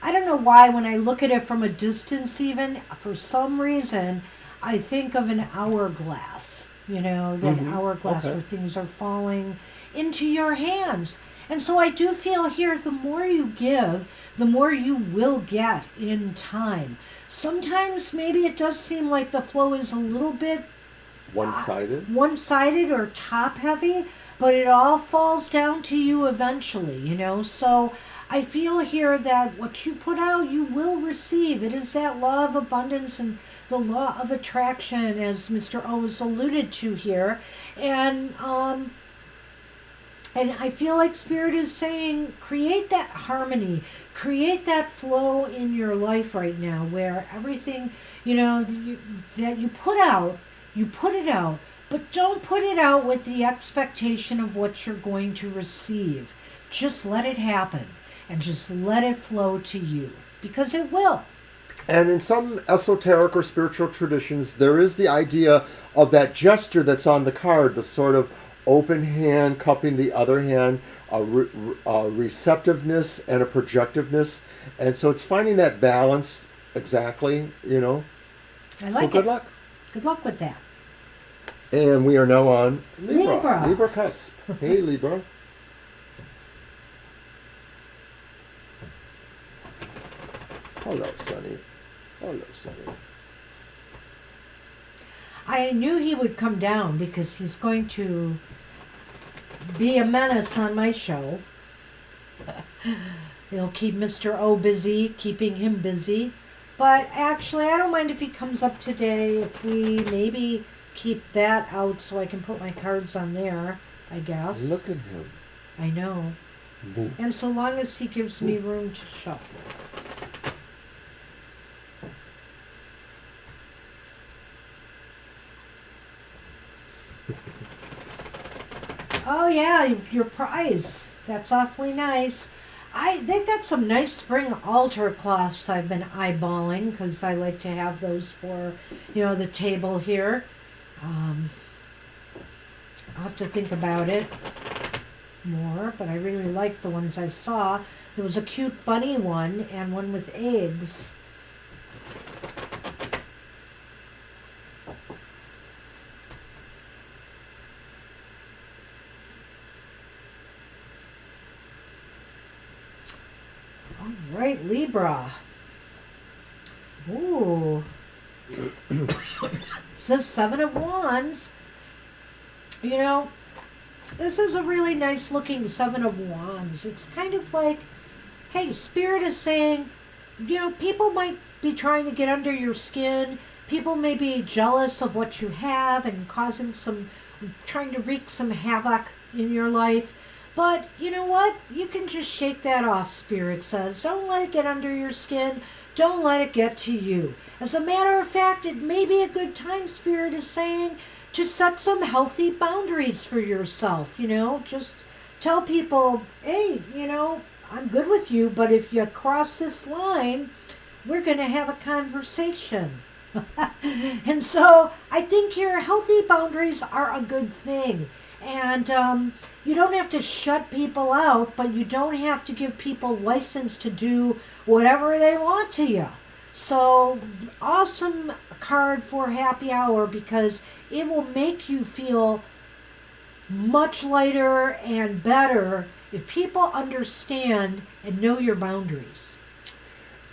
I don't know why, when I look at it from a distance even, for some reason, I think of an hourglass, that hourglass where things are falling into your hands. And so I do feel here, the more you give, the more you will get in time. Sometimes maybe it does seem like the flow is a little bit one-sided or top-heavy, but it all falls down to you eventually, So I feel here that what you put out, you will receive. It is that law of abundance and the law of attraction, as Mr. O has alluded to here. And I feel like Spirit is saying, create that harmony, create that flow in your life right now, where everything, that you put out, you put it out, but don't put it out with the expectation of what you're going to receive. Just let it happen, and just let it flow to you, because it will. And in some esoteric or spiritual traditions, there is the idea of that gesture that's on the card, the sort of open hand cupping the other hand, a receptiveness and a projectiveness. And so it's finding that balance exactly, I like so it. good luck. Good luck with that. And we are now on Libra. Libra cusp. Hey, Libra. Hello, Sunny. Hello, Sunny. I knew he would come down because he's going to be a menace on my show. He'll keep Mr. O busy, keeping him busy. But actually, I don't mind if he comes up today. If we maybe keep that out so I can put my cards on there, I guess. Look at him. I know. Ooh. And so long as he gives me room to shuffle. Oh yeah, your prize. That's awfully nice. They've got some nice spring altar cloths I've been eyeballing because I like to have those for, the table here. I'll have to think about it more, but I really like the ones I saw. There was a cute bunny one and one with eggs. All right, Libra. Ooh. Says 7 of Wands. This is a really nice looking 7 of Wands. It's kind of like, hey, Spirit is saying, people might be trying to get under your skin. People may be jealous of what you have and trying to wreak some havoc in your life. But you know what? You can just shake that off, Spirit says. Don't let it get under your skin. Don't let it get to you. As a matter of fact, it may be a good time, Spirit is saying, to set some healthy boundaries for yourself. Just tell people, hey, I'm good with you, but if you cross this line, we're going to have a conversation. And so I think here healthy boundaries are a good thing. And you don't have to shut people out, but you don't have to give people license to do whatever they want to you. So awesome card for happy hour because it will make you feel much lighter and better if people understand and know your boundaries.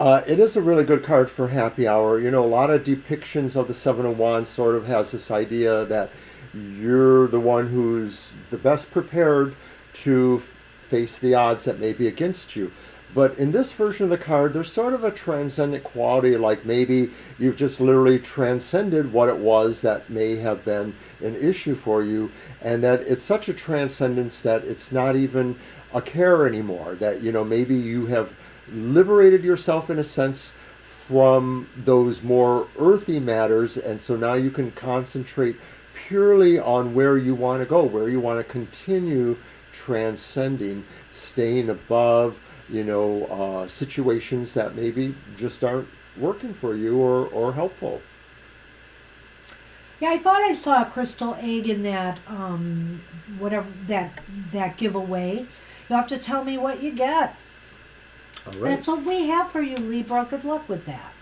It is a really good card for happy hour. A lot of depictions of the 7 of Wands sort of has this idea that you're the one who's the best prepared to face the odds that may be against you. But in this version of the card, there's sort of a transcendent quality, like maybe you've just literally transcended what it was that may have been an issue for you, and that it's such a transcendence that it's not even a care anymore, that, maybe you have liberated yourself in a sense from those more earthy matters, and so now you can concentrate purely on where you want to go, where you want to continue transcending, staying above, situations that maybe just aren't working for you or helpful. Yeah, I thought I saw a crystal egg in that whatever that giveaway. You'll have to tell me what you get. All right. That's what we have for you, Libra. Good luck with that.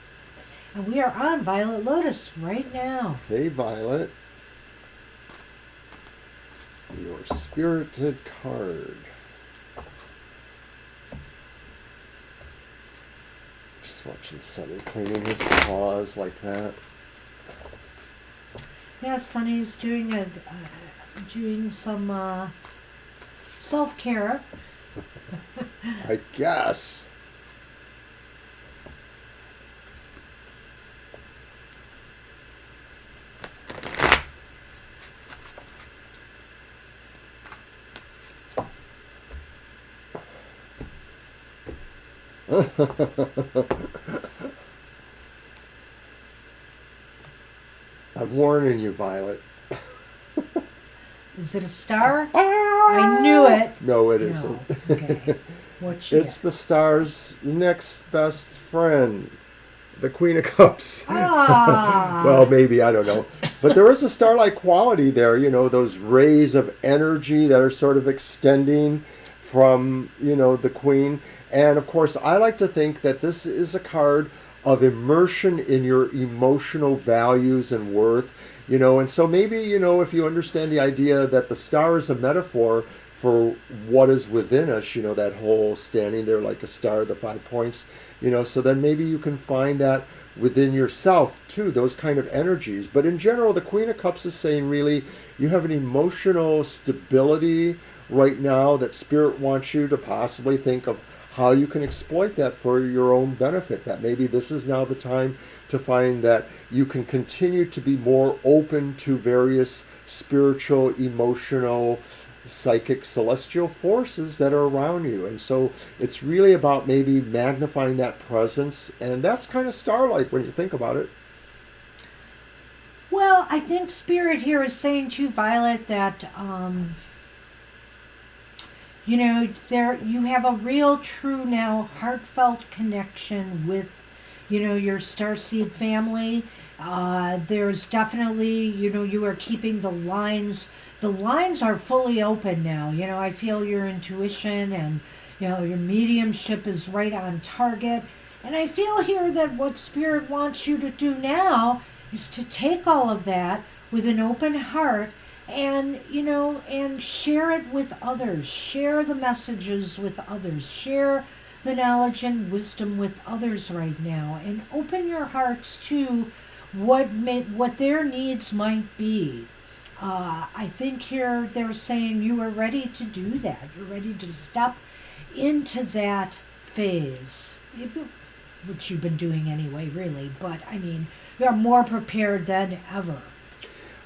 And we are on Violet Lotus right now. Hey, Violet. Your spirited card. Just watching Sunny cleaning his paws like that. Yeah, Sunny's doing some self-care. I guess. I'm warning you, Violet. Is it a star? I knew it. No, it isn't. Okay. It's the star's next best friend, the Queen of Cups. Ah. Well, maybe, I don't know. But there is a star-like quality there, those rays of energy that are sort of extending from, the Queen. And, of course, I like to think that this is a card of immersion in your emotional values and worth, and so maybe, if you understand the idea that the star is a metaphor for what is within us, that whole standing there like a star, the 5 points, so then maybe you can find that within yourself too, those kind of energies. But in general, the Queen of Cups is saying really you have an emotional stability right now that Spirit wants you to possibly think of how you can exploit that for your own benefit, that maybe this is now the time to find that you can continue to be more open to various spiritual, emotional, psychic, celestial forces that are around you. And so it's really about maybe magnifying that presence, and that's kind of star-like when you think about it. Well, I think Spirit here is saying to you, Violet, that there you have a real, true now, heartfelt connection with, your starseed family. There's definitely, you are keeping the lines. The lines are fully open now. I feel your intuition and, your mediumship is right on target. And I feel here that what Spirit wants you to do now is to take all of that with an open heart and, and share it with others. Share the messages with others. Share the knowledge and wisdom with others right now. And open your hearts to what their needs might be. I think here they're saying you are ready to do that. You're ready to step into that phase, which you've been doing anyway, really. But, you're more prepared than ever.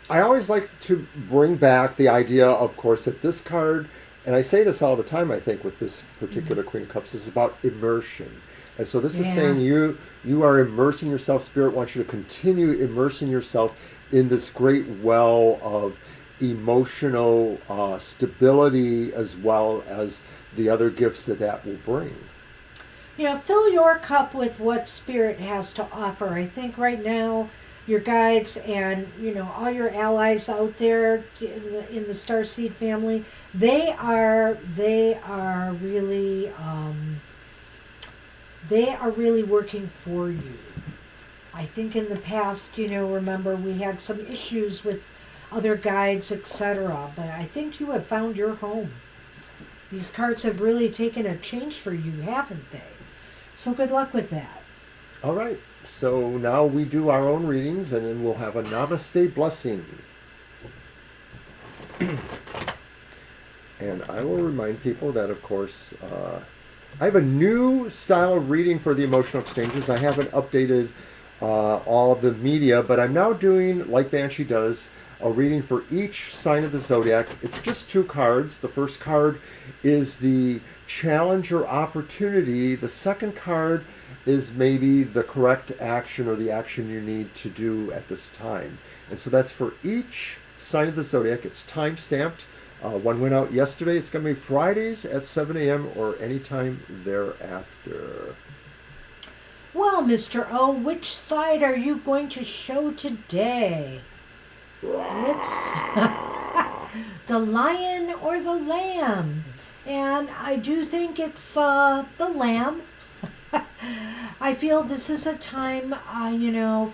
I always like to bring back the idea, of course, that this card, and I say this all the time, I think, with this particular Queen of Cups, is about immersion. And so this is saying you are immersing yourself. Spirit wants you to continue immersing yourself in this great well of emotional stability, as well as the other gifts that will bring. Fill your cup with what Spirit has to offer. I think right now your guides and all your allies out there in the Starseed family, they are really working for you. I think in the past, remember we had some issues with other guides, etc. But I think you have found your home. These cards have really taken a change for you, haven't they? So good luck with that. All right. So now we do our own readings, and then we'll have a Namaste blessing. And I will remind people that, of course, I have a new style of reading for the emotional exchanges. I haven't updated all of the media, but I'm now doing, like Banshee does, a reading for each sign of the zodiac. It's just 2 cards. The first card is the challenge or opportunity. The second card is maybe the correct action or the action you need to do at this time. And so that's for each sign of the zodiac. It's time stamped. One went out yesterday. It's going to be Fridays at 7 a.m. or anytime thereafter. Well, Mr. O, which side are you going to show today? It's the lion or the lamb. And I do think it's the lamb. I feel this is a time,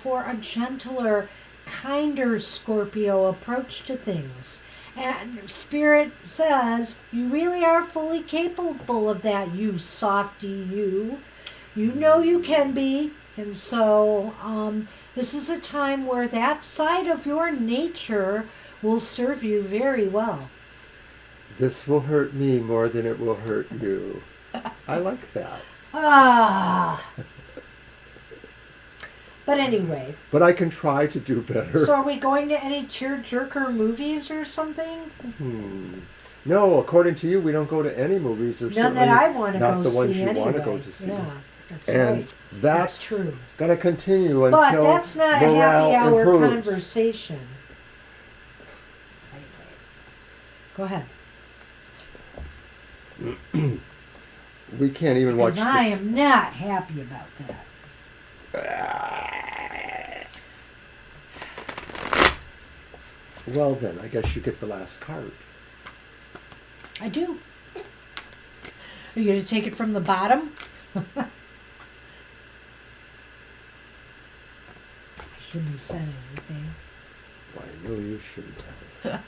for a gentler, kinder Scorpio approach to things. And Spirit says you really are fully capable of that, you softy you. You know you can be. And so this is a time where that side of your nature will serve you very well. This will hurt me more than it will hurt you. I like that. But anyway. But I can try to do better. So are we going to any tearjerker movies or something? No, according to you, we don't go to any movies. Or none that I want to go see. Not the ones you want to go to see. Yeah, that's and right. That's true. Got to continue until But that's not a happy hour improves. Conversation. Anyway, go ahead. We can't even watch this. I am not happy about that. Well then, I guess you get the last card. I do. Are you going to take it from the bottom? shouldn't have said anything. Well, I know you shouldn't have.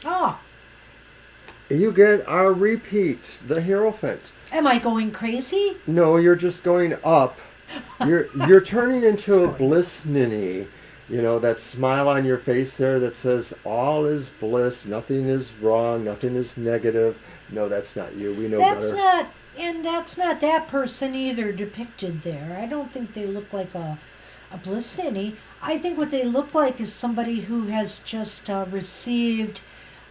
Oh, You get our repeat, the Hierophant. am I going crazy? No, you're just going up. You're turning into a bliss ninny. You know, that smile on your face there that says all is bliss, nothing is wrong, nothing is negative. No, that's not you. We know better. That's not that person either depicted there. I don't think they look like a bliss ninny. I think what they look like is somebody who has just received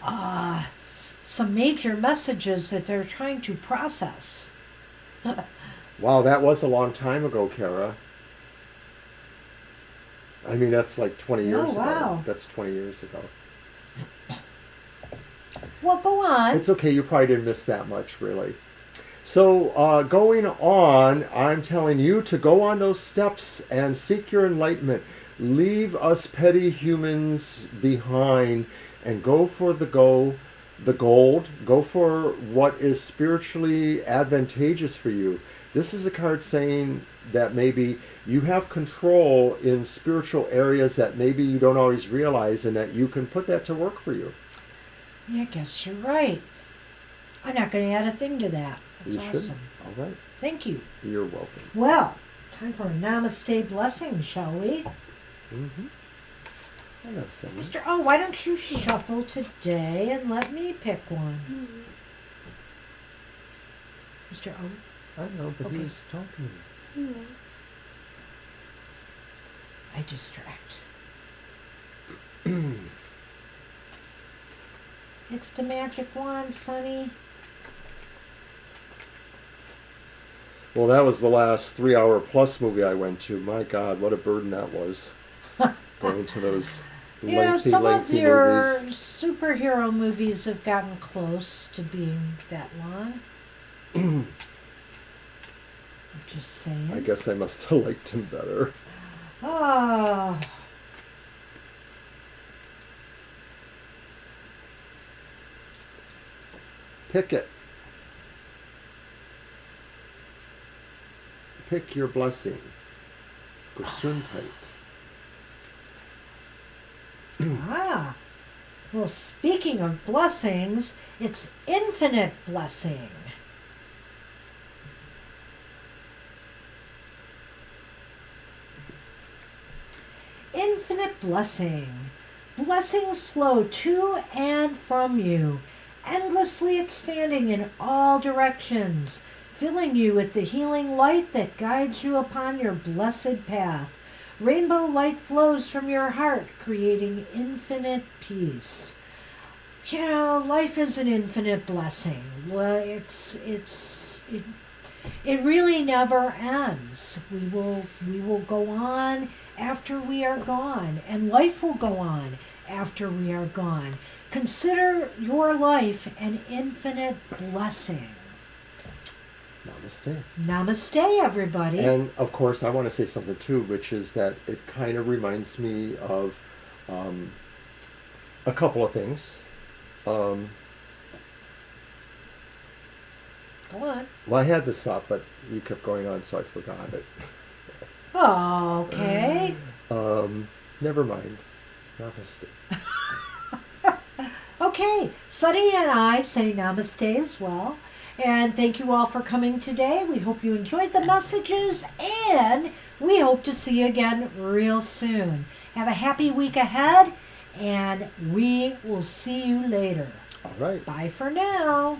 some major messages that they're trying to process. Wow, that was a long time ago, Kara. I mean, that's like 20 years ago. Wow. That's 20 years ago. Well, go on. It's okay. You probably didn't miss that much, really. So, going on, I'm telling you to go on those steps and seek your enlightenment. Leave us petty humans behind and go for the gold. Go for what is spiritually advantageous for you. This is a card saying that maybe you have control in spiritual areas that maybe you don't always realize, and that you can put that to work for you. Yeah, I guess you're right. I'm not going to add a thing to that. That's you awesome. Should. All right. Thank you. You're welcome. Well, time for a namaste blessing, shall we? Mm-hmm. Mr. O, why don't you shuffle today and let me pick one? Mr. O? I know, but Okay. he's talking. I distract. It's the magic wand, Sonny. Well, that was the last 3-hour plus movie I went to. My God, what a burden that was. Going to those lengthy some of your movies. superhero movies have gotten close to being that long. I'm just saying. I guess I must have liked him better. Oh. Pick it. Pick your blessing. Gesundheit. Well, speaking of blessings, it's infinite blessing. Infinite blessing. Blessings flow to and from you, endlessly expanding in all directions, filling you with the healing light that guides you upon your blessed path. Rainbow light flows from your heart, creating infinite peace. You know, life is an infinite blessing. Well, it really never ends. We will go on after we are gone, and life will go on after we are gone. Consider your life an infinite blessing. Namaste. Namaste, everybody. And of course, I want to say something too, which is that it kind of reminds me of a couple of things. Go on. Well, I had this up, but you kept going on, so I forgot it. Okay. Never mind. Namaste. Okay, Sunny and I say namaste as well. And thank you all for coming today. We hope you enjoyed the messages, and we hope to see you again real soon. Have a happy week ahead, and we will see you later. All right. Bye for now.